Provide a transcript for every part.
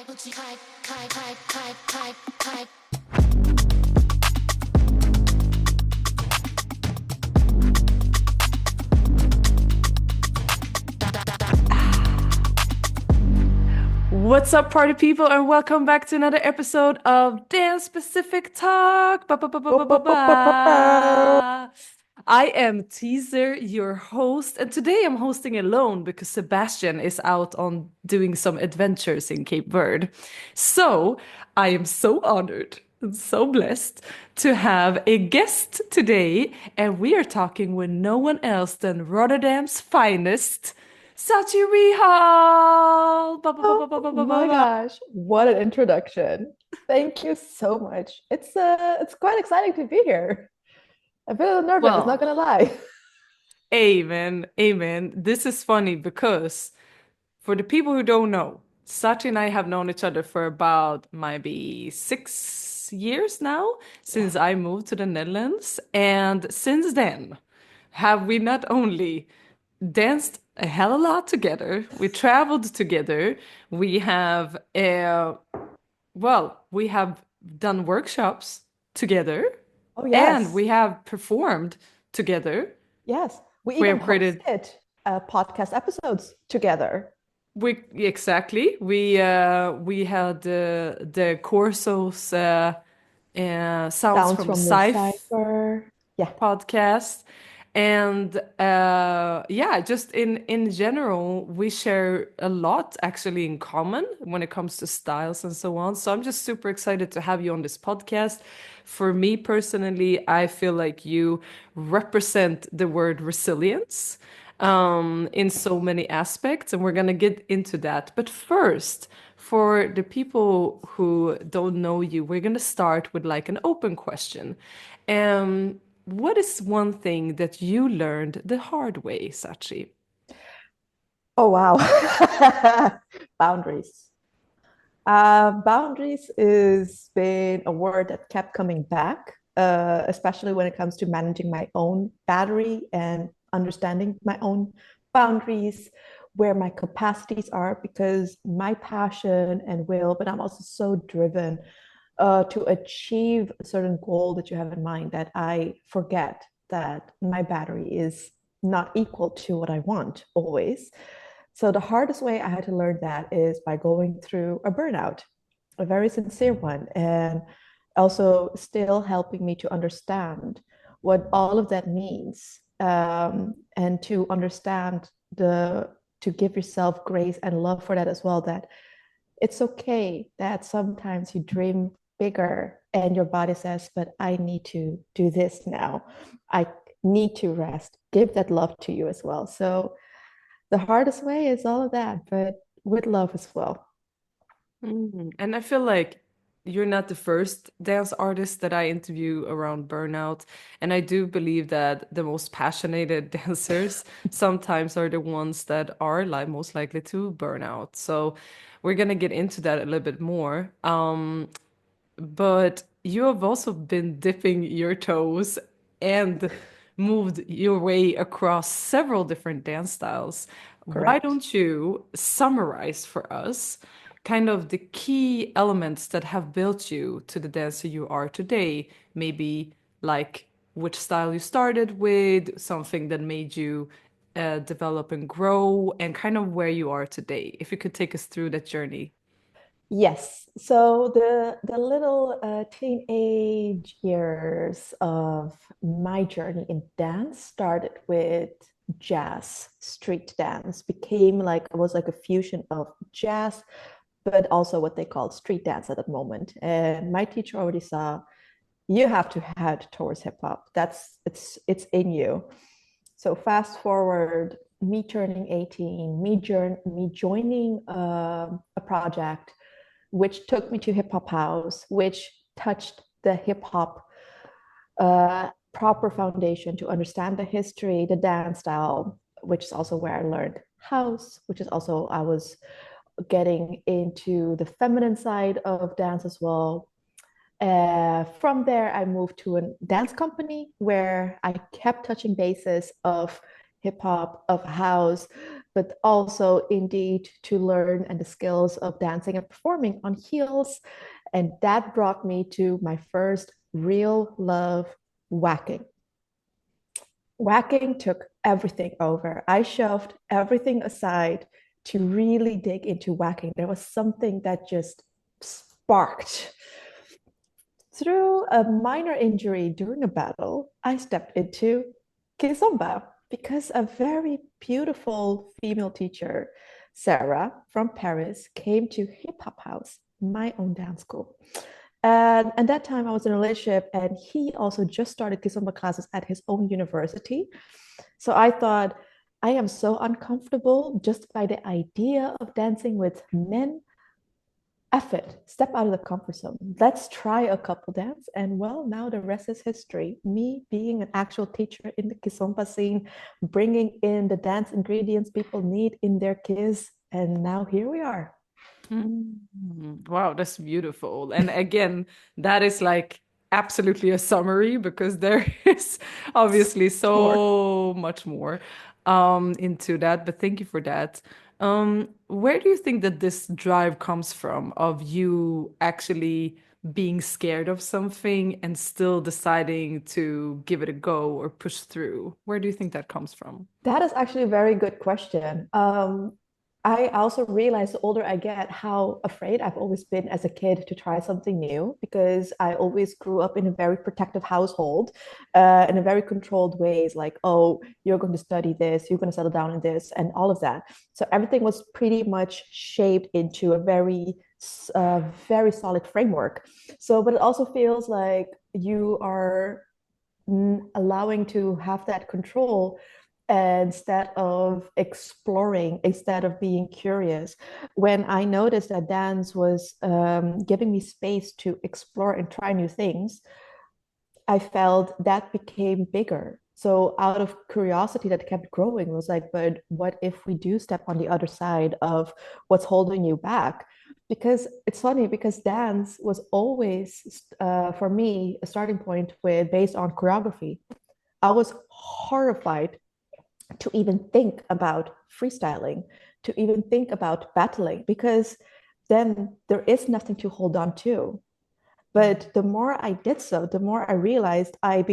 What's up, party people, and welcome back to another episode of Dance Specific Talk. I am T-zer, your host, and today I'm hosting alone because Sebastian is out on doing some adventures in Cape Verde. So I am so honored and so blessed to have a guest today, and we are talking with no one else than Rotterdam's finest. Sachi Rihal! Oh my gosh, what an introduction. Thank you so much. It's quite exciting to be here. I'm a little nervous, not Well, gonna lie. amen, amen. This is funny because for the people who don't know, Sachi and I have known each other for about maybe 6 years now, Yeah. since I moved to the Netherlands. And since then, have we not only danced a hell of a lot together, we traveled together, we have we have done workshops together Oh and yes. we have performed together. Yes. We We even have created hosted podcast episodes together. we exactly we had the Corso's sounds Sounds from the from the Scythe cipher. Yeah, podcast. And yeah, just in general, we share a lot actually in common when it comes to styles and so on. So I'm just super excited to have you on this podcast. For me personally, I feel like you represent the word resilience in so many aspects, and we're gonna get into that. But first, for the people who don't know you, we're gonna start with like an open question. What is one thing that you learned the hard way, Sachi? oh wow. Boundaries. Boundaries is been a word that kept coming back, especially when it comes to managing my own battery and understanding my own boundaries, where my capacities are, because my passion and will, but I'm also so driven to achieve a certain goal that you have in mind that I forget that my battery is not equal to what I want always. So the hardest way I had to learn that is by going through a burnout, a very sincere one, and also still helping me to understand what all of that means, and to understand to give yourself grace and love for that as well. That it's okay that sometimes you dream bigger and your body says, but I need to do this now. I need to rest. Give that love to you as well. So the hardest way is all of that, but with love as well. And I feel like you're not the first dance artist that I interview around burnout. And I do believe that the most passionate dancers sometimes are the ones that are like most likely to burn out. So we're gonna get into that a little bit more. But you have also been dipping your toes and moved your way across several different dance styles. Why Correct. don't you summarize for us kind of the key elements that have built you to the dancer you are today? Maybe like which style you started with, something that made you develop and grow, and kind of where you are today. If you could take us through that journey. Yes. So the little teenage years of my journey in dance started with jazz, street dance, became like it was like a fusion of jazz, but also what they called street dance at that moment. And my teacher already saw you have to head towards hip hop. It's in you. So fast forward, me turning 18, me joining a project which took me to hip hop house, which touched the hip hop proper foundation to understand the history, the dance style, which is also where I learned house, which is also I was getting into the feminine side of dance as well. From there, I moved to a dance company where I kept touching bases of hip hop, of house, but also indeed to learn and the skills of dancing and performing on heels. And that brought me to my first real love, whacking. Whacking took everything over. I shoved everything aside to really dig into whacking. There was something that just sparked. Through a minor injury during a battle, I stepped into Kizomba because a very beautiful female teacher, Sarah from Paris, came to Hip Hop House, my own dance school. And at that time, I was in a relationship, and he also just started Kizomba classes at his own university. So I thought, I am so uncomfortable just by the idea of dancing with men. F it, step out of the comfort zone. Let's try a couple dance. And well, now the rest is history. Me being an actual teacher in the Kizomba scene, bringing in the dance ingredients people need in their kids. And now here we are. Wow, that's beautiful. And again, that is like absolutely a summary because there is obviously More. so much more into that. But thank you for that. Where do you think that this drive comes from of you actually being scared of something and still deciding to give it a go or push through? Where do you think that comes from? That is actually a very good question. I also realize the older I get how afraid I've always been as a kid to try something new because I always grew up in a very protective household, in a very controlled ways, like, oh, you're going to study this, you're going to settle down in this, and all of that. So everything was pretty much shaped into a very solid framework. So, but it also feels like you are allowing to have that control instead of exploring, instead of being curious. When I noticed that dance was giving me space to explore and try new things, I felt that became bigger. So out of curiosity that kept growing was like, but what if we do step on the other side of what's holding you back? Because it's funny because dance was always for me a starting point with based on choreography. I was horrified to even think about freestyling, to even think about battling, because then there is nothing to hold on to. But the more I did so, the more I realized I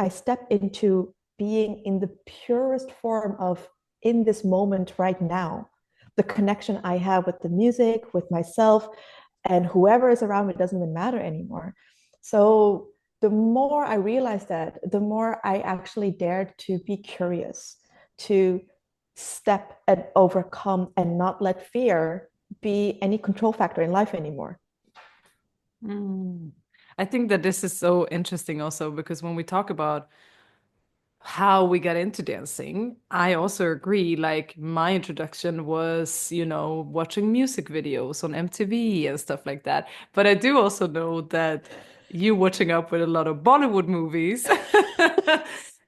stepped into being in the purest form of in this moment right now. The connection I have with the music, with myself, and whoever is around me doesn't even matter anymore. So the more I realized that, the more I actually dared to be curious, to step and overcome and not let fear be any control factor in life anymore. Mm. I think that this is so interesting also because when we talk about how we got into dancing, I also agree. Like my introduction was, watching music videos on MTV and stuff like that. But I do also know that you watching up with a lot of Bollywood movies,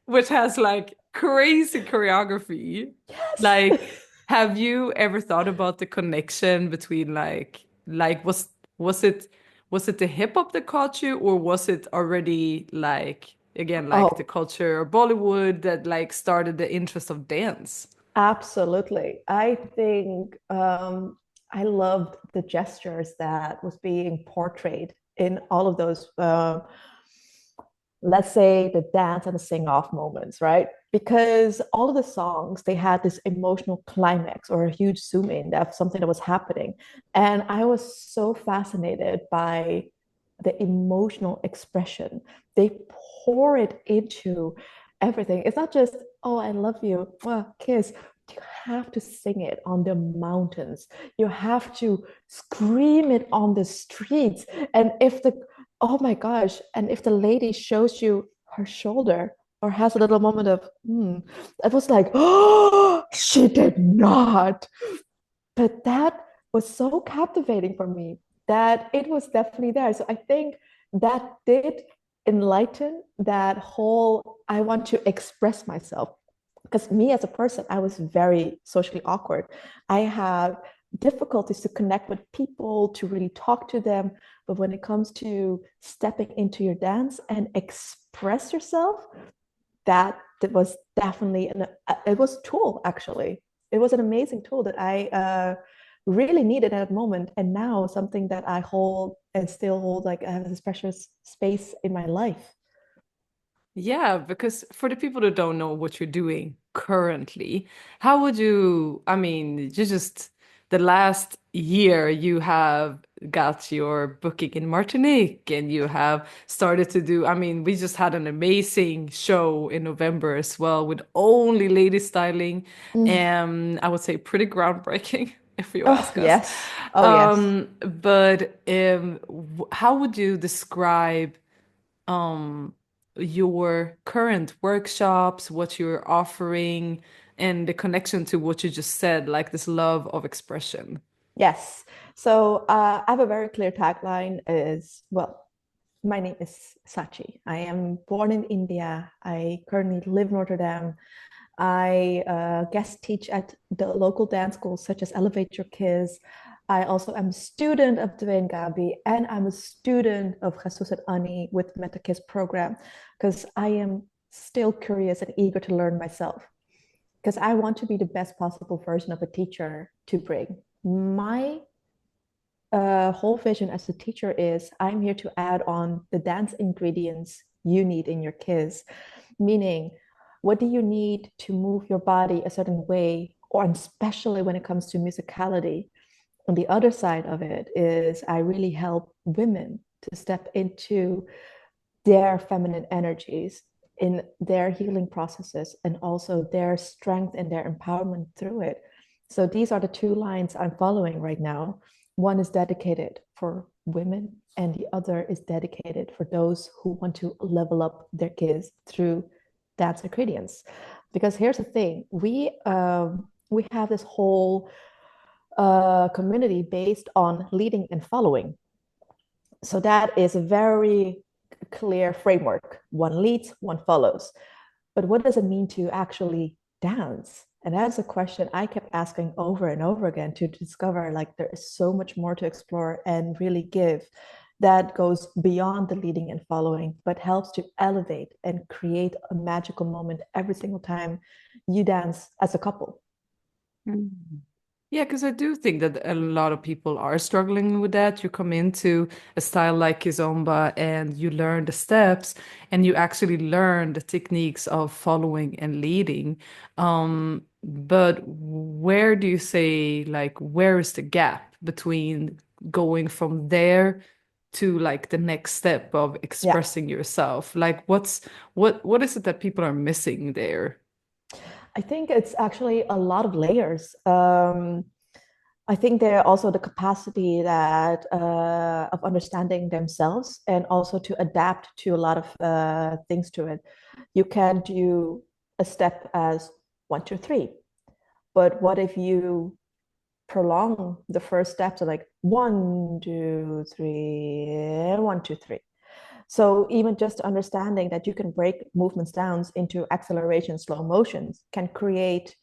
which has like crazy choreography. Yes. Like, have you ever thought about the connection between like was it the hip hop that caught you, or was it already like again like the Oh, culture or Bollywood that like started the interest of dance? absolutely. I think I loved the gestures that was being portrayed in all of those, let's say, the dance and the sing off moments, right? Because all of the songs, they had this emotional climax or a huge zoom in of something that was happening. And I was so fascinated by the emotional expression. They pour it into everything. It's not just, oh, I love you, well, kiss. You have to sing it on the mountains. You have to scream it on the streets. And if the, oh my gosh, and if the lady shows you her shoulder or has a little moment of, it was like, oh, she did not. But that was so captivating for me that it was definitely there. So I think that did enlighten that whole I want to express myself. Because me as a person, I was very socially awkward. I have difficulties to connect with people, to really talk to them. But when it comes to stepping into your dance and express yourself, that was definitely it was a tool actually. it was an amazing tool that I really needed at that moment. And now something that I hold and still hold, like I have this precious space in my life. Yeah, because for the people that don't know what you're doing currently, how would you, I mean, you just the last year you have got your booking in Martinique and you have started to do, I mean, we just had an amazing show in November as well with only lady styling, Mm. and I would say pretty groundbreaking if you Oh, ask us. yes. Oh, yes. How would you describe um your current workshops, what you're offering, and the connection to what you just said, like this love of expression? Yes. So I have a very clear tagline is, well, my name is Sachi. I am born in India. I currently live in Rotterdam. I guest teach at the local dance schools such as Elevate Your Kids. I also am a student of Dwayne Gabi, and I'm a student of Jesus and Annie with Meta Kids program because I am still curious and eager to learn myself because I want to be the best possible version of a teacher to bring. My whole vision as a teacher is I'm here to add on the dance ingredients you need in your kids, meaning what do you need to move your body a certain way, or especially when it comes to musicality. On the other side of it is I really help women to step into their feminine energies in their healing processes and also their strength and their empowerment through it. So these are the two lines I'm following right now. One is dedicated for women, and the other is dedicated for those who want to level up their kids through dance ingredients. Because here's the thing, we have this whole community based on leading and following. So that is a very clear framework. One leads, one follows. But what does it mean to actually dance? And that's a question I kept asking over and over again to discover like there is so much more to explore and really give that goes beyond the leading and following, but helps to elevate and create a magical moment every single time you dance as a couple. Mm. Yeah, because I do think that a lot of people are struggling with that. You come into a style like Kizomba and you learn the steps and you actually learn the techniques of following and leading. But where do you say, like, where is the gap between going from there to like the next step of Yeah, expressing yourself? Like, what is it that people are missing there? I think it's actually a lot of layers. I think they're also the capacity that of understanding themselves and also to adapt to a lot of things to it. You can do a step as one, two, three, but what if you prolong the first step to like one, two, three, one, two, three? So even just understanding that you can break movements down into acceleration, slow motions can create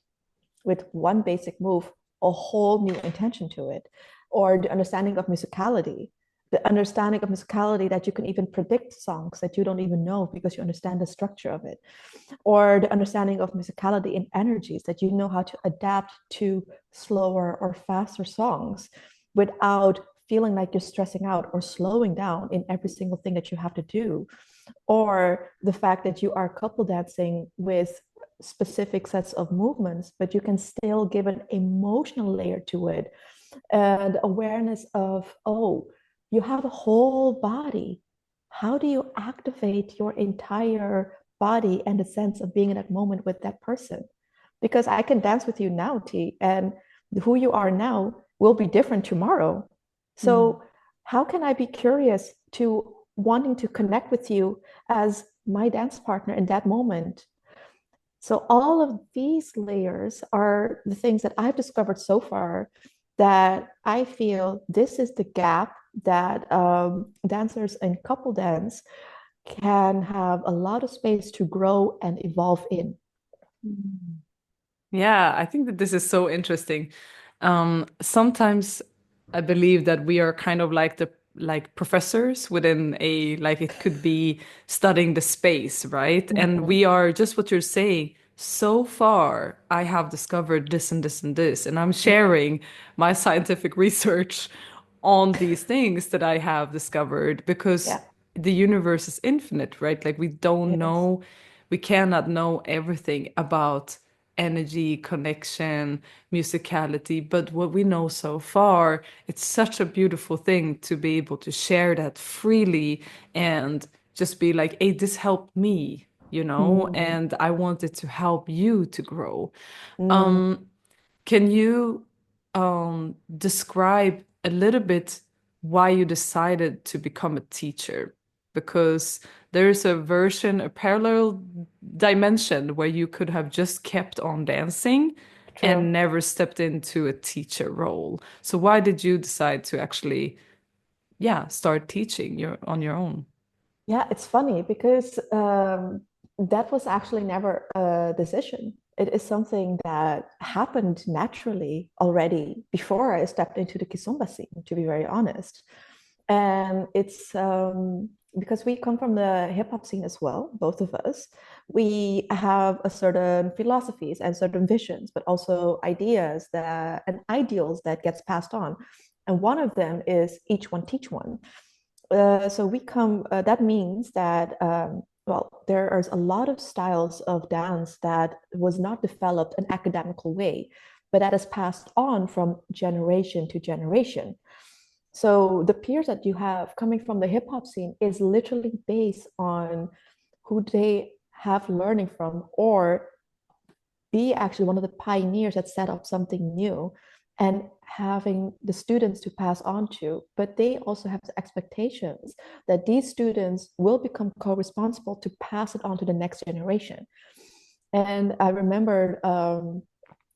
with one basic move a whole new intention to it. Or the understanding of musicality, the understanding of musicality that you can even predict songs that you don't even know because you understand the structure of it. Or the understanding of musicality in energies that you know how to adapt to slower or faster songs without feeling like you're stressing out or slowing down in every single thing that you have to do. Or the fact that you are couple dancing with specific sets of movements, but you can still give an emotional layer to it and awareness of, oh, you have a whole body. How do you activate your entire body and the sense of being in that moment with that person? Because I can dance with you now, T, and who you are now will be different tomorrow. Mm. So, how can I be curious to wanting to connect with you as my dance partner in that moment? So all of these layers are the things that I've discovered so far that I feel this is the gap that dancers in couple dance can have a lot of space to grow and evolve in. Mm. Yeah, I think that this is so interesting. Sometimes I believe that we are kind of like the like professors within a like it could be studying the space, right? And Mhm. we are just what you're saying, so far I have discovered this and this and this, and I'm sharing my scientific research on these things that I have discovered because Yeah, the universe is infinite, right? Like we don't it is. know, we cannot know everything about energy, connection, musicality, but what we know so far, it's such a beautiful thing to be able to share that freely and just be like, hey, this helped me, Mm, and I wanted to help you to grow. mm, Um, can you describe a little bit why you decided to become a teacher? Because there's a version, a parallel dimension where you could have just kept on dancing true. and never stepped into a teacher role. So why did you decide to actually, yeah, start teaching on your own? Yeah, it's funny because that was actually never a decision. It is something that happened naturally already before I stepped into the Kizomba scene, to be very honest. And it's because we come from the hip hop scene as well, both of us. We have a certain philosophies and certain visions, but also ideas that and ideals that gets passed on. And one of them is each one teach one. So we come, that means that, well, there are a lot of styles of dance that was not developed an academical way, but that is passed on from generation to generation. So the peers that you have coming from the hip hop scene is literally based on who they have learning from or be actually one of the pioneers that set up something new and having the students to pass on to, but they also have the expectations that these students will become co-responsible to pass it on to the next generation. And I remember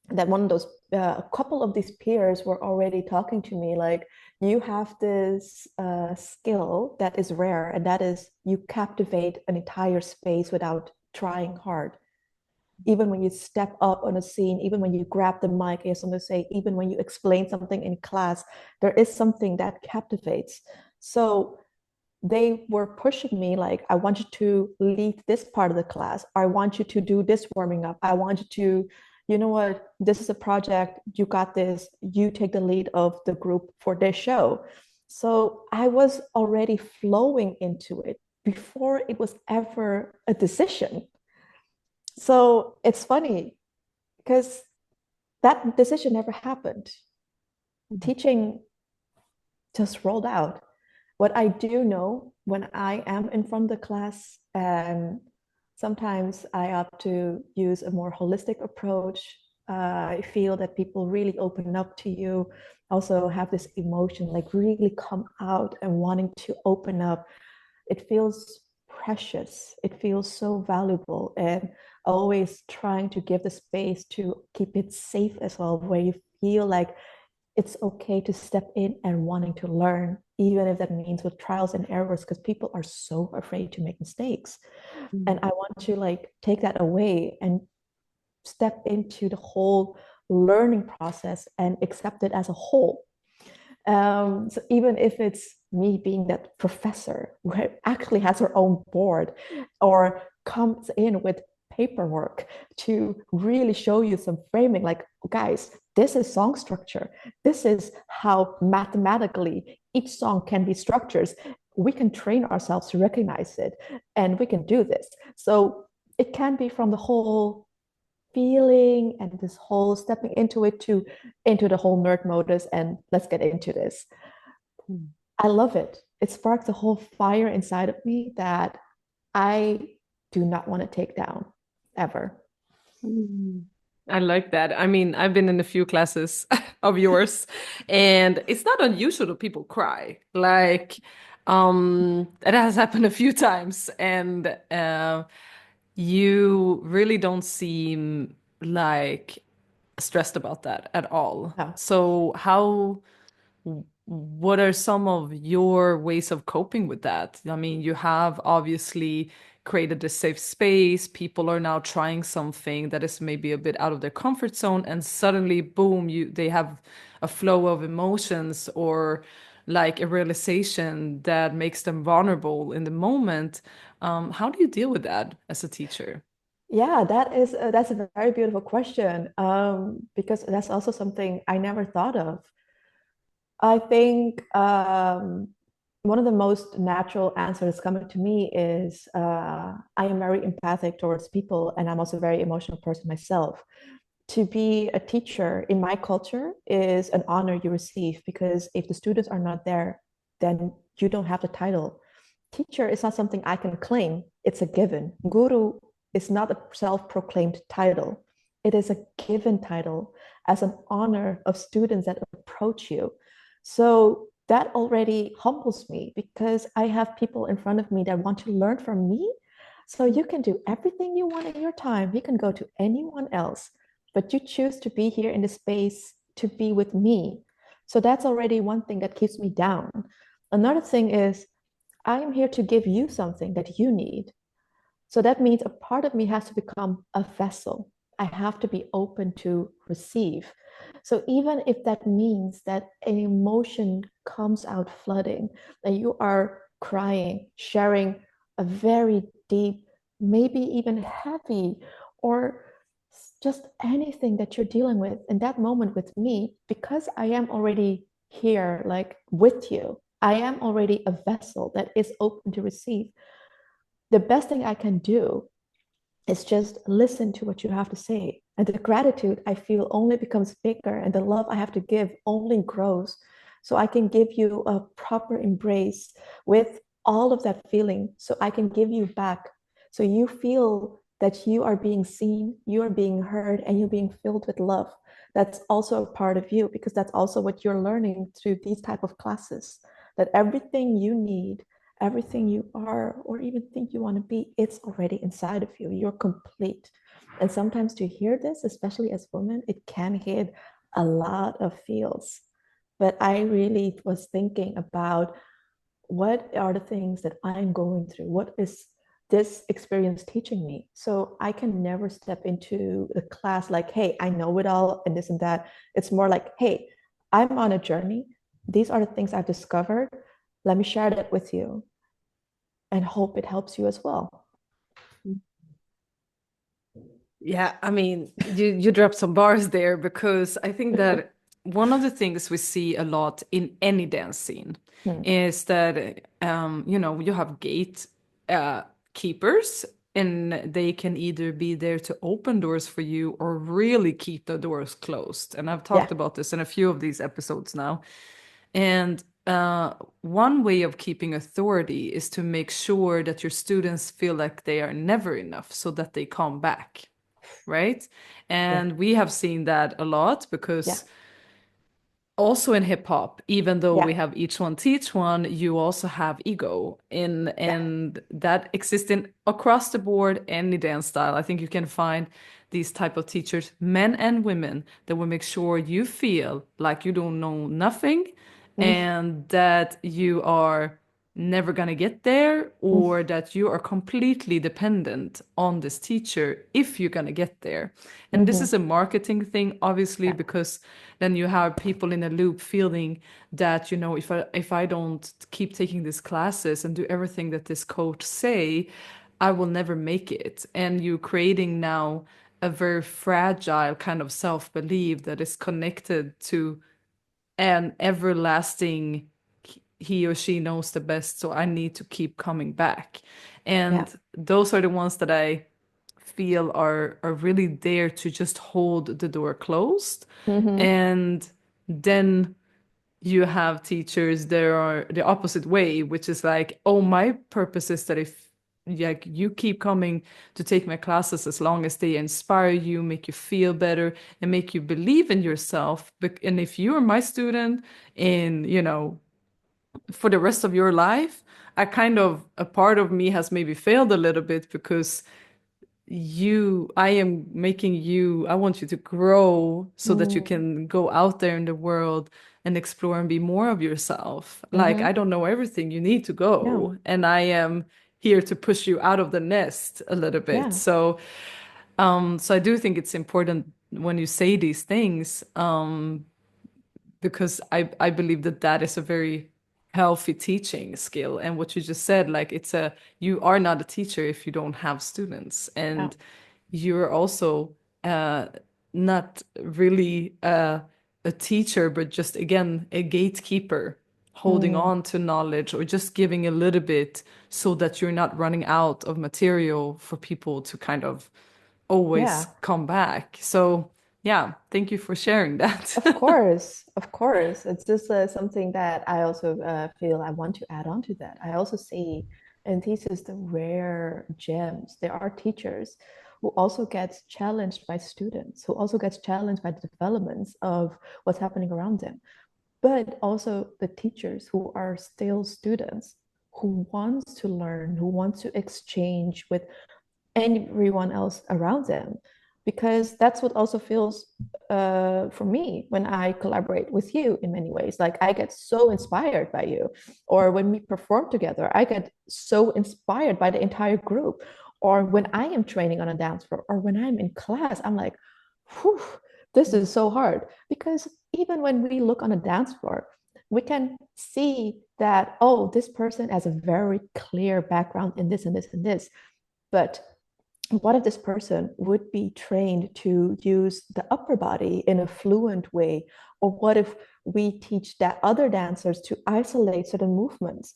that one of those, a couple of these peers were already talking to me like, you have this skill that is rare, and that is you captivate an entire space without trying hard. Even when you step up on a scene, even when you grab the mic, as something to say, even when you explain something in class, there is something that captivates. So they were pushing me like, I want you to lead this part of the class. I want you to do this warming up. I want you to, you know what, this is a project. You got this. You take the lead of the group for this show. So I was already flowing into it before it was ever a decision. So it's funny because that decision never happened. Teaching just rolled out. What I do know when I am in front of the class, and sometimes I opt to use a more holistic approach. I feel that people really open up to you, also have this emotion, like really come out and wanting to open up. It feels precious. It feels so valuable. And always trying to give the space to keep it safe as well, where you feel like it's okay to step in and wanting to learn, even if that means with trials and errors, because people are so afraid to make mistakes. And I want to like take that away and step into the whole learning process and accept it as a whole. So even if it's me being that professor who actually has her own board or comes in with paperwork to really show you some framing, like, guys, this is song structure. This is how mathematically each song can be structured. We can train ourselves to recognize it and we can do this. So it can be from the whole feeling and this whole stepping into it to into the whole nerd modus and let's get into this. I love it. It sparks a whole fire inside of me that I do not want to take down ever. Mm. I like that. I mean, I've been in a few classes of yours, and it's not unusual that people cry. Like, it has happened a few times, and you really don't seem like stressed about that at all. Yeah. So, what are some of your ways of coping with that? I mean, you have obviously created a safe space. People are now trying something that is maybe a bit out of their comfort zone, and suddenly, boom, they have a flow of emotions or like a realization that makes them vulnerable in the moment. How do you deal with that as a teacher? Yeah, that's a very beautiful question. Because that's also something I never thought of. I think one of the most natural answers coming to me is I am very empathic towards people, and I'm also a very emotional person myself. To be a teacher in my culture is an honor you receive because if the students are not there, then you don't have the title. Teacher is not something I can claim, it's a given. Guru is not a self proclaimed title, it is a given title as an honor of students that approach you. So that already humbles me because I have people in front of me that want to learn from me. So you can do everything you want in your time. You can go to anyone else, but you choose to be here in the space to be with me. So that's already one thing that keeps me down. Another thing is, I am here to give you something that you need. So that means a part of me has to become a vessel. I have to be open to receive. So even if that means that an emotion comes out flooding, and you are crying, sharing a very deep, maybe even heavy, or just anything that you're dealing with in that moment with me, because I am already here, like with you, I am already a vessel that is open to receive. The best thing I can do is just listen to what you have to say. And the gratitude I feel only becomes bigger, and the love I have to give only grows. So I can give you a proper embrace with all of that feeling, so I can give you back. So you feel that you are being seen, you are being heard, and you're being filled with love. That's also a part of you because that's also what you're learning through these type of classes. That everything you need, everything you are or even think you want to be, it's already inside of you. You're complete. And sometimes to hear this, especially as women, it can hit a lot of feels. But I really was thinking about what are the things that I'm going through? What is this experience teaching me? So I can never step into the class like, hey, I know it all and this and that. It's more like, hey, I'm on a journey. These are the things I've discovered. Let me share that with you and hope it helps you as well. Yeah, I mean, you dropped some bars there because I think that one of the things we see a lot in any dance scene Hmm. is that you have gate uh keepers, and they can either be there to open doors for you or really keep the doors closed. And I've Yeah. talked about this in a few of these episodes now. And one way of keeping authority is to make sure that your students feel like they are never enough so that they come back, right? Yeah. And we have seen that a lot Yeah. because also in hip hop, even though we Yeah. have each one teach one, you also have ego in, Yeah. and that exists in across the board, any dance style. I think you can find these type of teachers, men and women, that will make sure you feel like you don't know nothing Mm-hmm. and that you are never going to get there, or that you are completely dependent on this teacher if you're going to get there. And this Mm-hmm. is a marketing thing, obviously, Yeah. because then you have people in a loop feeling that, if I don't keep taking these classes and do everything that this coach say, I will never make it. And you creating now a very fragile kind of self-belief that is connected to an everlasting he or she knows the best, so I need to keep coming back. Yeah. And those are the ones that I feel are really there to just hold the door closed. Mm-hmm. And then you have teachers that are the opposite way, which is like, oh, my purpose is that if like you keep coming to take my classes, as long as they inspire you, make you feel better, and make you believe in yourself. And if you're my student in, for the rest of your life, a part of me has maybe failed a little bit because I am making you, I want you to grow so that you Mm-hmm. can go out there in the world and explore and be more of yourself. Like, I Mm-hmm. don't know everything, you need to Yeah. go, and I am here to push you out of the nest a little bit. Yeah. So I do think it's important when you say these things, because I believe that that is a very healthy teaching skill. And what you just said, like, you are not a teacher if you don't have students. Yeah. And you're also uh, not really a teacher, but just again a gatekeeper, holding Mm, on to knowledge or just giving a little bit so that you're not running out of material for people to kind of always yeah. come back. So yeah, thank you for sharing that. Of course, of course. It's just something that I also feel I want to add on to that. I also see in thesis the rare gems. There are teachers who also gets challenged by students, who also gets challenged by the developments of what's happening around them, but also the teachers who are still students, who wants to learn, who wants to exchange with everyone else around them, because that's what also feels for me when I collaborate with you in many ways. Like I get so inspired by you, or when we perform together I get so inspired by the entire group, or when I am training on a dance floor, or when I'm in class I'm like, whew, this is so hard. Because even when we look on a dance floor, we can see that, oh, this person has a very clear background in this and this and this, but what if this person would be trained to use the upper body in a fluent way? Or what if we teach that other dancers to isolate certain movements?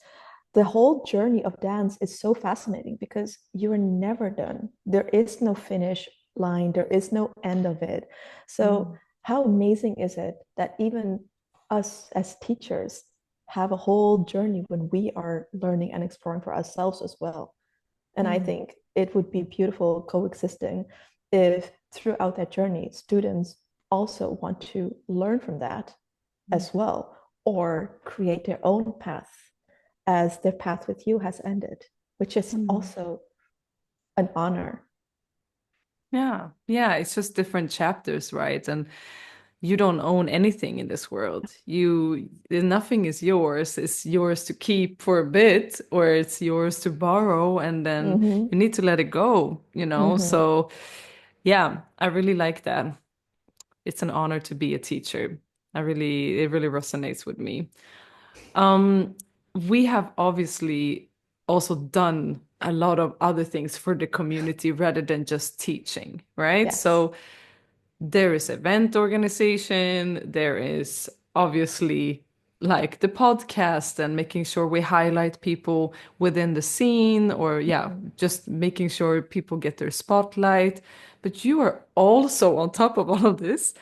The whole journey of dance is so fascinating because you're never done. There is no finish line, there is no end of it. So, Mm. how amazing is it that even us as teachers have a whole journey when we are learning and exploring for ourselves as well? And I Mm. think it would be beautiful coexisting if throughout that journey, students also want to learn from that Mm. as well, or create their own path as their path with you has ended, which is Mm. also an honor. Yeah, yeah, it's just different chapters, right? And you don't own anything in this world. Nothing is yours. It's yours to keep for a bit, or it's yours to borrow, and then Mm-hmm. you need to let it go, you know? Mm-hmm. So, yeah, I really like that. It's an honor to be a teacher. It really resonates with me. Um, we have obviously also done a lot of other things for the community rather than just teaching, right? Yes. So there is event organization, there is obviously like the podcast and making sure we highlight people within the scene, or yeah, Mm-hmm. just making sure people get their spotlight. But you are also on top of all of this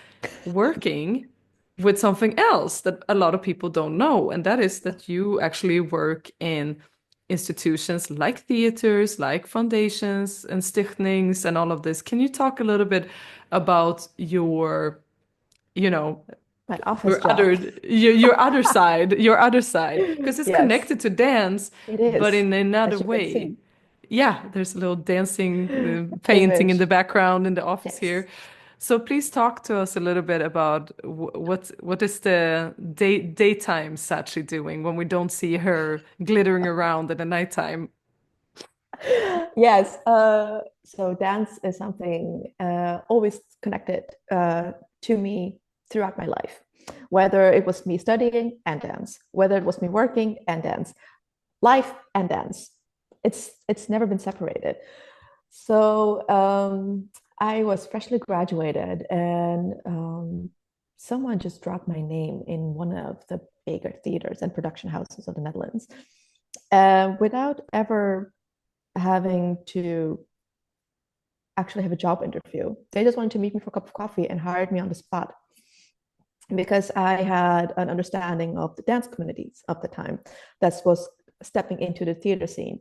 working with something else that a lot of people don't know, and that is that you actually work in institutions like theaters, like foundations and stichtings and all of this. Can you talk a little bit about your, you know, My office job. your other side, because it's Yes, connected to dance, it but is, in another as you can way. see. Yeah, there's a little dancing, painting in the Image. background in the office Yes. here. So please talk to us a little bit about what is the daytime Sachi doing when we don't see her glittering around at the nighttime. Yes. So dance is something always connected to me throughout my life, whether it was me studying and dance, whether it was me working and dance, life and dance. It's never been separated. So I was freshly graduated, and someone just dropped my name in one of the bigger theaters and production houses of the Netherlands, without ever having to actually have a job interview. They just wanted to meet me for a cup of coffee and hired me on the spot because I had an understanding of the dance communities of the time that was stepping into the theater scene.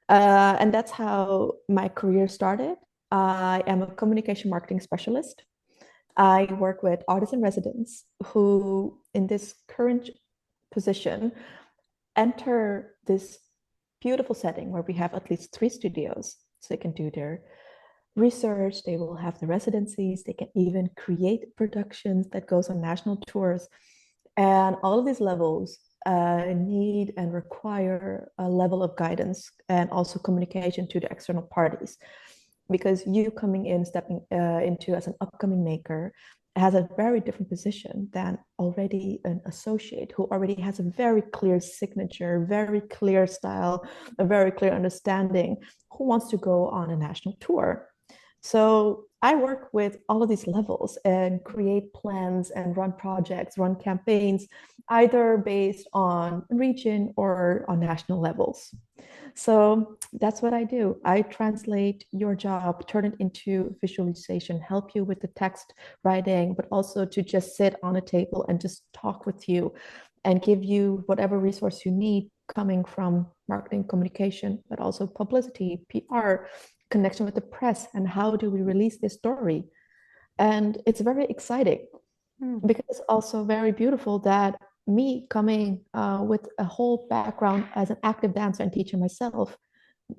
And that's how my career started. I am a communication marketing specialist. I work with artists in residence who, in this current position, enter this beautiful setting where we have at least 3 studios so they can do their research, they will have the residencies, they can even create productions that goes on national tours. And all of these levels need and require a level of guidance and also communication to the external parties, because you coming in, stepping into as an upcoming maker has a very different position than already an associate who already has a very clear signature, very clear style, a very clear understanding, who wants to go on a national tour. So I work with all of these levels and create plans and run projects, run campaigns, either based on region or on national levels. So that's what I do. I translate your job, turn it into visualization, help you with the text writing, but also to just sit on a table and just talk with you and give you whatever resource you need coming from marketing communication, but also publicity, PR, connection with the press, and how do we release this story. And it's very exciting Mm. because it's also very beautiful that me coming with a whole background as an active dancer and teacher myself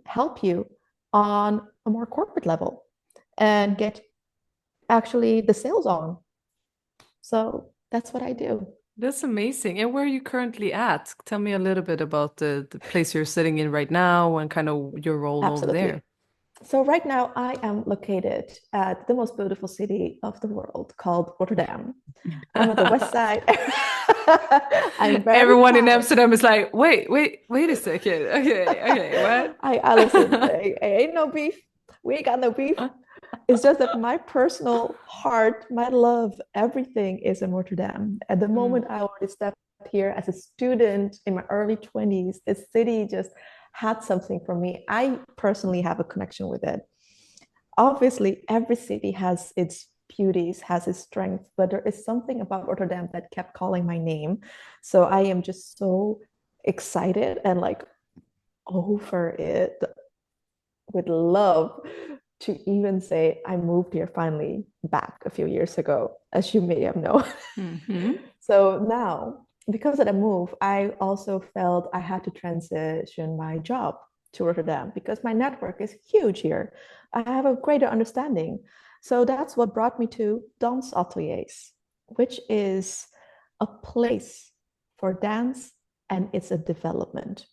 help you on a more corporate level and get actually the sales on. So that's what I do. That's amazing. And where are you currently at? Tell me a little bit about the place you're sitting in right now and kind of your role over there. Absolutely. So right now I am located at the most beautiful city of the world called Rotterdam. I'm at the west side. I'm very Everyone in proud. Amsterdam is like, wait a second. Okay, what? I listen. Ain't no beef. We ain't got no beef. It's just that my personal heart, my love, everything is in Rotterdam. At the Mm. moment I already stepped here as a student in my early 20s, this city just had something for me. I personally have a connection with it. Obviously, every city has its beauties, has its strength, but there is something about Rotterdam that kept calling my name. So I am just so excited and like over it with love to even say I moved here finally back a few years ago, as you may have known. Hmm. So now, because of the move, I also felt I had to transition my job to Rotterdam because my network is huge here. I have a greater understanding. So that's what brought me to dance ateliers, which is a place for dance and it's a development.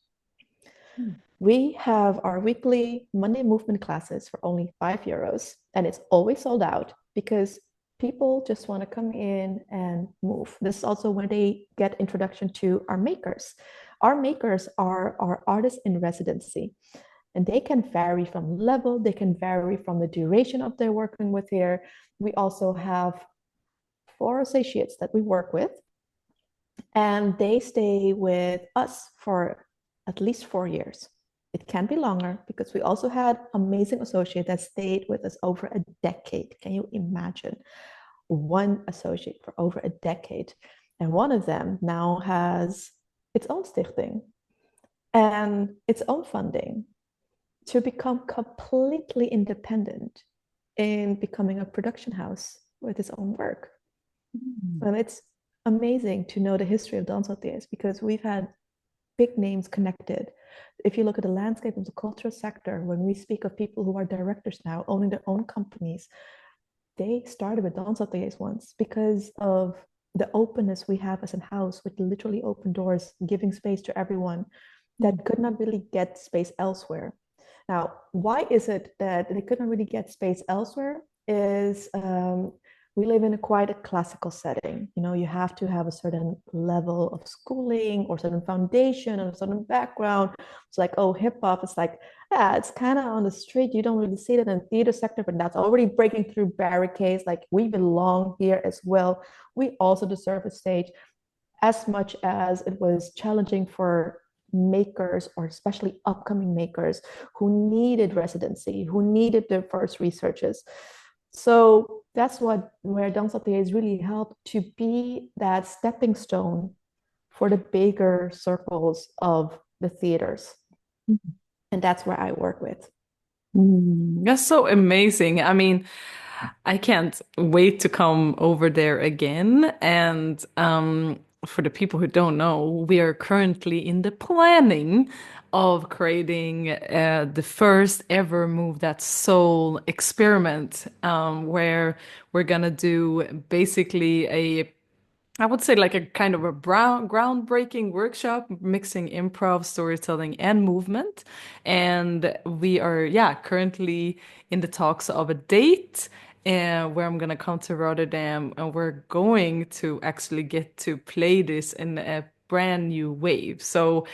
We have our weekly Monday movement classes for only €5, and it's always sold out because people just want to come in and move. This is also when they get introduction to our makers. Our makers are our artists in residency, and they can vary from level, they can vary from the duration of their working with here. We also have 4 associates that we work with, and they stay with us for at least 4 years. It can be longer because we also had amazing associate that stayed with us over a decade. Can you imagine? One associate for over a decade. And one of them now has its own stichting and its own funding to become completely independent in becoming a production house with its own work. Mm. And it's amazing to know the history of dance ateliers because we've had big names connected. If you look at the landscape of the cultural sector, when we speak of people who are directors now, owning their own companies, they started with dance ateliers once because of the openness we have as a house with literally open doors, giving space to everyone that could not really get space elsewhere. Now, why is it that they couldn't really get space elsewhere? Is we live in quite a classical setting. You know, you have to have a certain level of schooling or certain foundation and a certain background. It's like, oh, hip hop. It's like, yeah, it's kind of on the street. You don't really see that in the theater sector, but that's already breaking through barricades. Like we belong here as well. We also deserve a stage as much as it was challenging for makers or especially upcoming makers who needed residency, who needed their first researches. So that's what where Dance Ateliers really helped to be that stepping stone for the bigger circles of the theaters. And that's where I work with. Mm. That's so amazing. I mean, I can't wait to come over there again. And for the people who don't know, we are currently in the planning of creating the first ever Move That Soul experiment, where we're gonna do basically I would say like a kind of a groundbreaking workshop mixing improv, storytelling, and movement. And we are, yeah, currently in the talks of a date where I'm gonna come to Rotterdam and we're going to actually get to play this in a brand new wave. So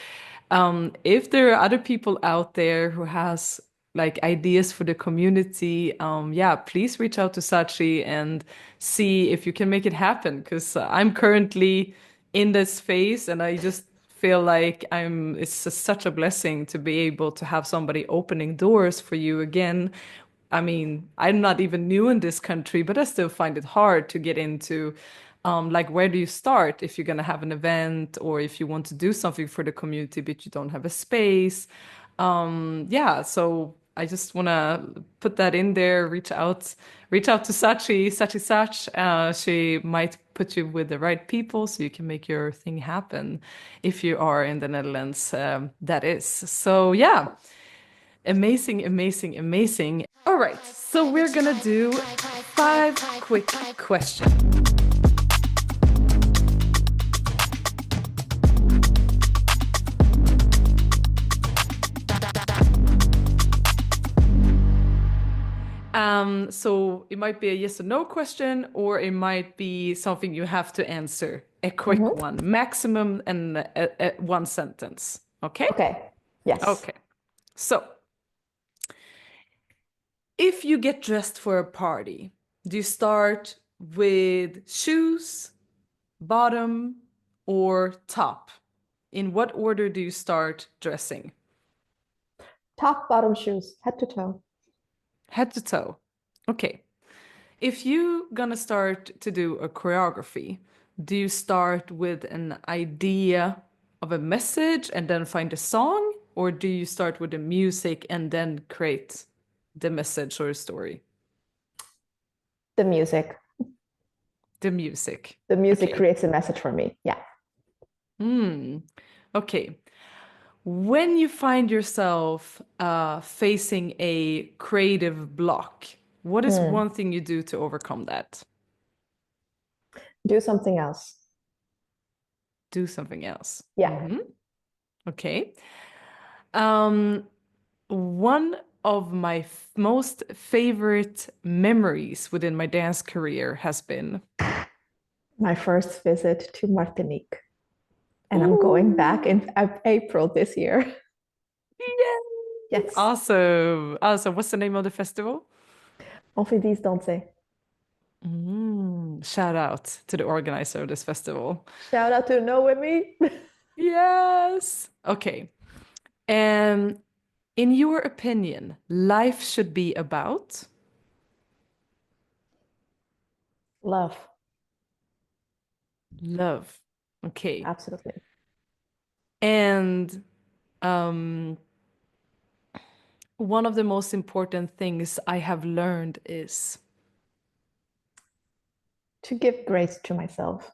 if there are other people out there who has like ideas for the community, yeah, please reach out to Sachi and see if you can make it happen. Because I'm currently in this phase, and I just feel like it's just such a blessing to be able to have somebody opening doors for you again. I mean, I'm not even new in this country, but I still find it hard to get into, like, where do you start if you're going to have an event or if you want to do something for the community, but you don't have a space. Yeah, so I just want to put that in there, reach out to Sachi Sach. She might put you with the right people so you can make your thing happen if you are in the Netherlands, that is. So, yeah. Amazing, amazing, amazing. All right, so we're gonna do 5 quick questions. So it might be a yes or no question, or it might be something you have to answer. A quick Mhm. one, maximum and one sentence. Okay? Okay. Yes. Okay. So if you get dressed for a party, do you start with shoes, bottom, or top? In what order do you start dressing? Top, bottom, shoes, head to toe. Head to toe. Okay. If you gonna start to do a choreography, do you start with an idea of a message and then find a song? Or do you start with the music and then create the message or a story? The music. The music. The music Okay. creates a message for me. Yeah. Hmm. Okay. When you find yourself facing a creative block, what is Hmm. one thing you do to overcome that? Do something else. Do something else. Yeah. Okay. Um, One of my most favorite memories within my dance career has been. My first visit to Martinique. And I'm going back Ooh, in April this year. yay! Yes. Awesome. Awesome. What's the name of the festival? On fait 10 danser. Shout out to the organizer of this festival. Shout out to Know With Me. Yes. Okay. And in your opinion, life should be about Love. love. Okay. Absolutely. And um, one of the most important things I have learned is To give grace to myself.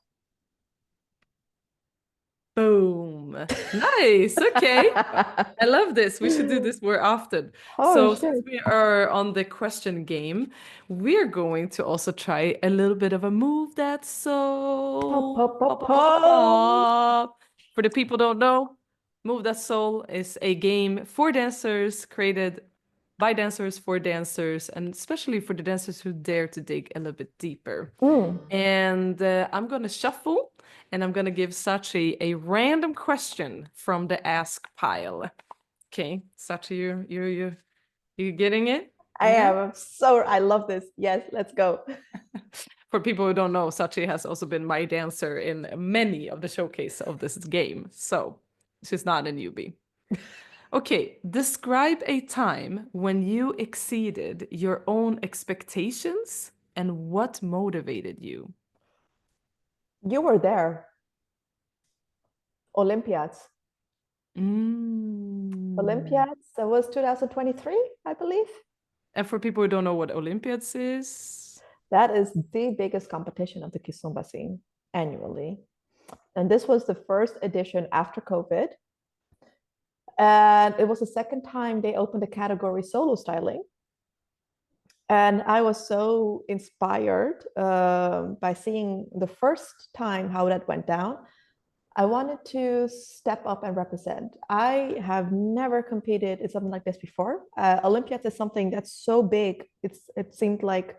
boom. Nice. Okay. I love this. We should do this more often. Oh, So, since shit. we are on the question game, we're going to also try a little bit of a move that's Pop, so pop, pop, pop, pop, pop, pop, pop. pop. For the people who don't know, Move That Soul is a game for dancers created by dancers for dancers, and especially for the dancers who dare to dig a little bit deeper. Mm. And I'm gonna shuffle, and I'm gonna give Sachi a random question from the ask pile. Okay, Sachi, you getting it? I Yeah. am so, I love this. Yes, let's go. For people who don't know, Sachi has also been my dancer in many of the showcase of this game, so she's not a newbie. Okay, describe a time when you exceeded your own expectations and what motivated you. You were there. Olympiads. Mm. Olympiads. That was 2023, I believe. And for people who don't know what Olympiads is, That is the biggest competition of the Kizomba scene annually. And this was the first edition after COVID. And it was the second time they opened the category solo styling. And I was so inspired by seeing the first time how that went down. I wanted to step up and represent. I have never competed in something like this before. Olympiads is something that's so big. It seemed like,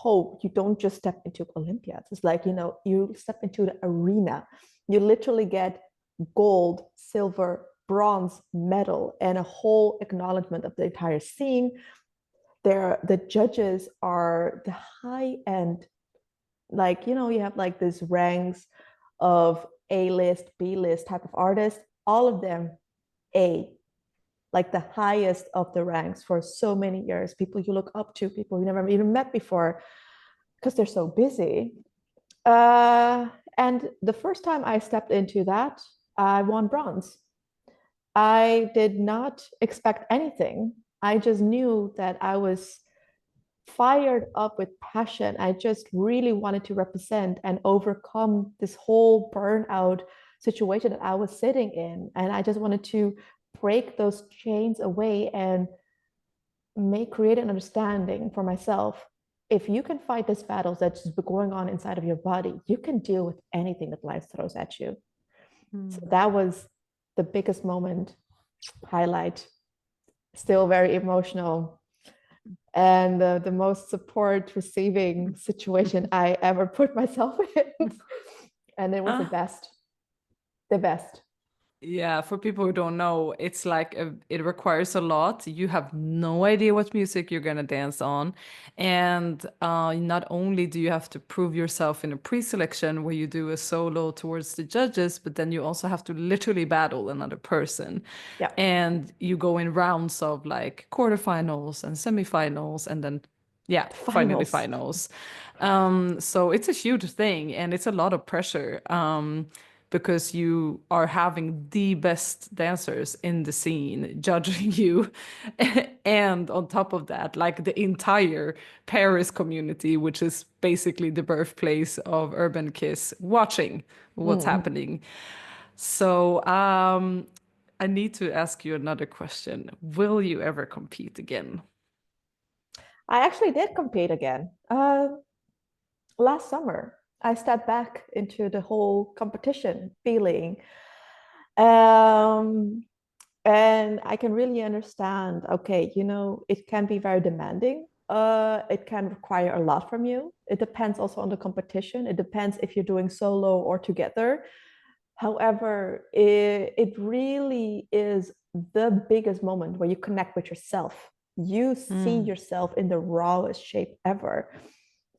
oh, you don't just step into Olympiads. It's like, you step into the arena. You literally get gold, silver, bronze medal and a whole acknowledgement of the entire scene. The judges are the high end, like, you have like these ranks of A list, B list type of artists, all of them A, like the highest of the ranks for so many years, people you look up to, people you never even met before, because they're so busy. And the first time I stepped into that, I won bronze. I did not expect anything. I just knew that I was fired up with passion. I just really wanted to represent and overcome this whole burnout situation that I was sitting in. And I just wanted to break those chains away and create an understanding for myself. If you can fight these battles that's just going on inside of your body, you can deal with anything that life throws at you. So that was the biggest moment, highlight, still very emotional, and the most support receiving situation I ever put myself in. And it was the best, the best. Yeah, for people who don't know, it's like it requires a lot. You have no idea what music you're gonna dance on, and not only do you have to prove yourself in a pre-selection where you do a solo towards the judges, but then you also have to literally battle another person, Yeah. and you go in rounds of like quarterfinals and semifinals, and then yeah, finally Finals. finals. So it's a huge thing, and it's a lot of pressure. Because you are having the best dancers in the scene judging you. And on top of that, like the entire Paris community, which is basically the birthplace of Urban Kiss, watching what's happening. So I need to ask you another question. Will you ever compete again? I actually did compete again. Last summer, I stepped back into the whole competition feeling. Um, and I can really understand, okay, it can be very demanding. It can require a lot from you. It depends also on the competition. It depends if you're doing solo or together. However, it really is the biggest moment where you connect with yourself. You see Mm. yourself in the rawest shape ever.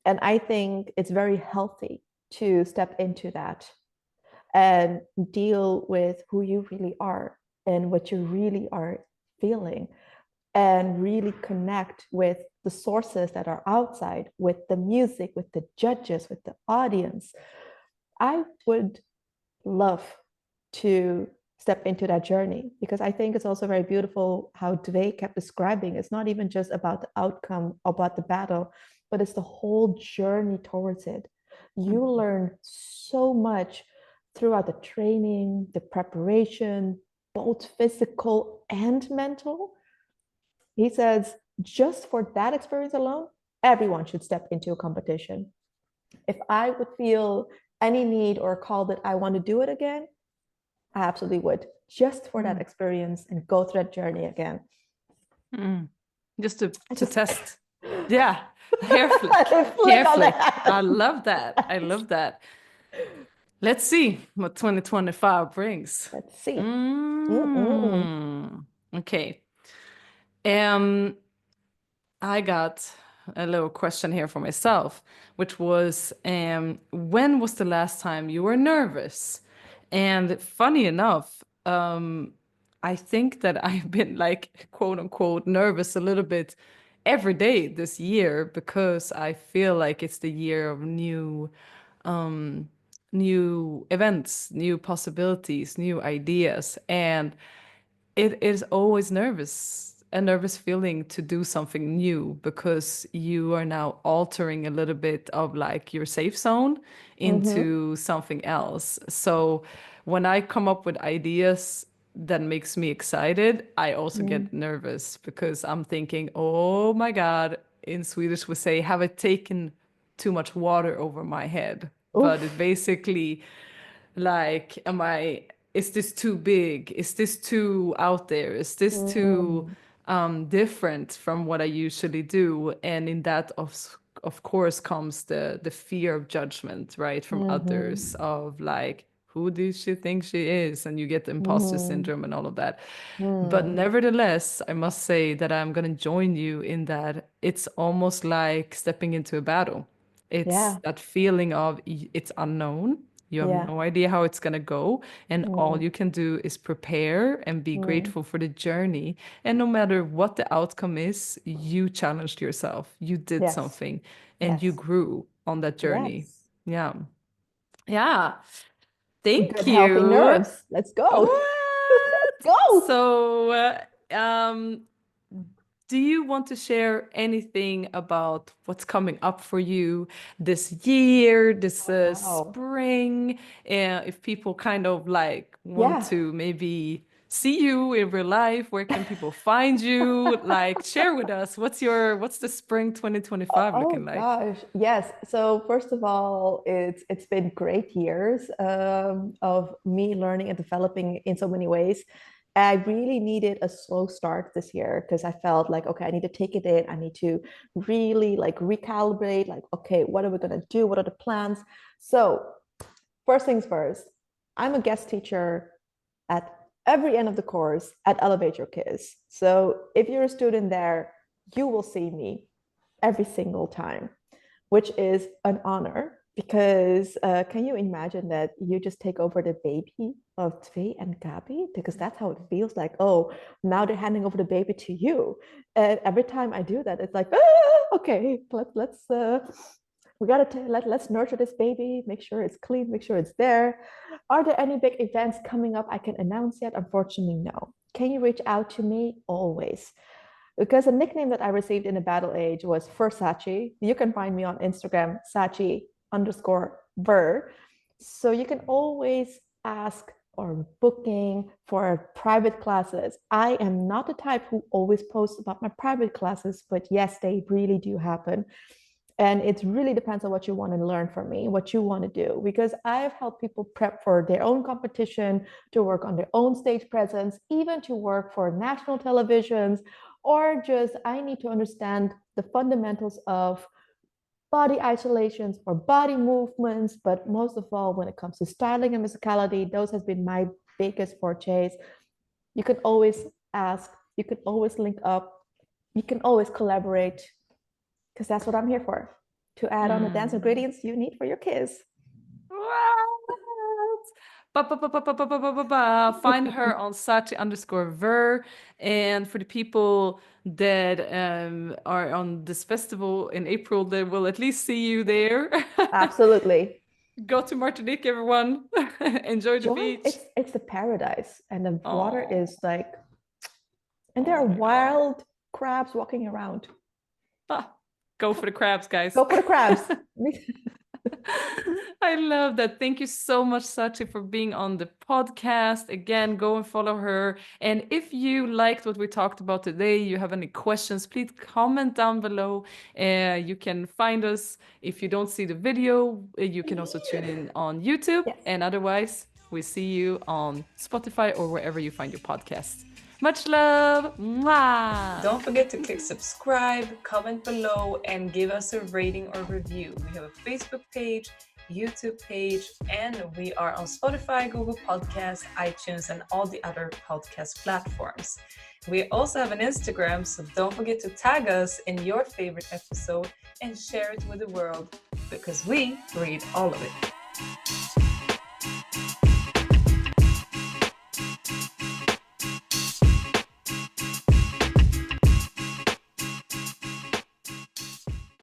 And I think it's very healthy to step into that and deal with who you really are and what you really are feeling, and really connect with the sources that are outside, with the music, with the judges, with the audience. I would love to step into that journey, because I think it's also very beautiful how Dwayne kept describing. It's not even just about the outcome, about the battle, but it's the whole journey towards it. You learn so much throughout the training, the preparation, both physical and mental. He says, just for that experience alone, everyone should step into a competition. If I would feel any need or call that I want to do it again, I absolutely would, just for that Mm. experience and go through that journey again. Mm. Just I to just test. Yeah, hair flick. flick Hair on the flick. I hand. love that. I love that. Let's see what 2025 brings. Let's see. Mm-mm. Mm. Okay. Um, I got a little question here for myself, which was, when was the last time you were nervous? And funny enough, I think that I've been like quote unquote nervous a little bit every day this year because I feel like it's the year of new events, new possibilities, new ideas, and it is always a nervous feeling to do something new because you are now altering a little bit of like your safe zone Mm-hmm. into something else. So when I come up with ideas that makes me excited, I also Mm. get nervous because I'm thinking, oh my God, in Swedish we say, have I taken too much water over my head? But it Oof. basically like, is this too big? Is this too out there? Is this too Mm. different from what I usually do? And in that, of course, comes the fear of judgment, right, from others Mm-hmm. of like, who does she think she is? And you get the imposter Mm, syndrome and all of that. But mm. nevertheless, I must say that I'm going to join you in that it's almost like stepping into a battle. It's Yeah, that feeling of it's unknown. You have yeah. no idea how it's going to go. And all Mm, you can do is prepare and be mm. grateful for the journey. And no matter what the outcome is, you challenged yourself. You did Yes, something and you yes, grew on that journey. yes. Yeah. Yeah. Thank Good, healthy you. nerves. Let's go. What? Go. So, do you want to share anything about what's coming up for you this year, this Wow. spring? If people kind of like want Yeah. to maybe see you in real life, where can people find you? Like, share with us what's the spring 2025 looking Oh like? gosh, yes. So first of all, it's been great years of me learning and developing in so many ways. I really needed a slow start this year because I felt like, okay, I need to take it in. I need to really like recalibrate, like, okay, what are we gonna do? What are the plans? So first things first, I'm a guest teacher at every end of the course at Elevate Your Kids. So if you're a student there, you will see me every single time, which is an honor because can you imagine that you just take over the baby of Twee and Gabi? Because that's how it feels like, oh, now they're handing over the baby to you. And every time I do that, it's like, okay, let's we gotta let's nurture this baby, make sure it's clean, make sure it's there. Are there any big events coming up I can announce yet? Unfortunately, no. Can you reach out to me? Always. Because a nickname that I received in the battle age was for Sachi. You can find me on Instagram, Sachi underscore ver. So you can always ask or booking for private classes. I am not the type who always posts about my private classes, but yes, they really do happen. And it really depends on what you want to learn from me, what you want to do. Because I've helped people prep for their own competition, to work on their own stage presence, even to work for national televisions, or just I need to understand the fundamentals of body isolations or body movements. But most of all, when it comes to styling and musicality, those has been my biggest fortes. You can always ask, you can always link up, you can always collaborate because that's what I'm here for, to add on the dance Hmm. ingredients you need for your kids. What? Find her on Sachi underscore ver. And for the people that are on this festival in April, they will at least see you there. Absolutely. Go to Martinique, everyone. Enjoy the Join, beach. it's the paradise, and the water Oh, is like, and there oh are my God. wild crabs walking around. Ah, go for the crabs, guys. Go for the crabs. I love that. Thank you so much, Sachi, for being on the podcast. Again, go and follow her. And if you liked what we talked about today, you have any questions, please comment down below. You can find us. If you don't see the video, you can also tune in on YouTube. Yes. And otherwise, we see you on Spotify or wherever you find your podcasts. Much love. Mwah! Don't forget to click subscribe, comment below, and give us a rating or review. We have a Facebook page, YouTube page, and we are on Spotify, Google Podcasts, iTunes, and all the other podcast platforms. We also have an Instagram, so don't forget to tag us in your favorite episode and share it with the world because we read all of it.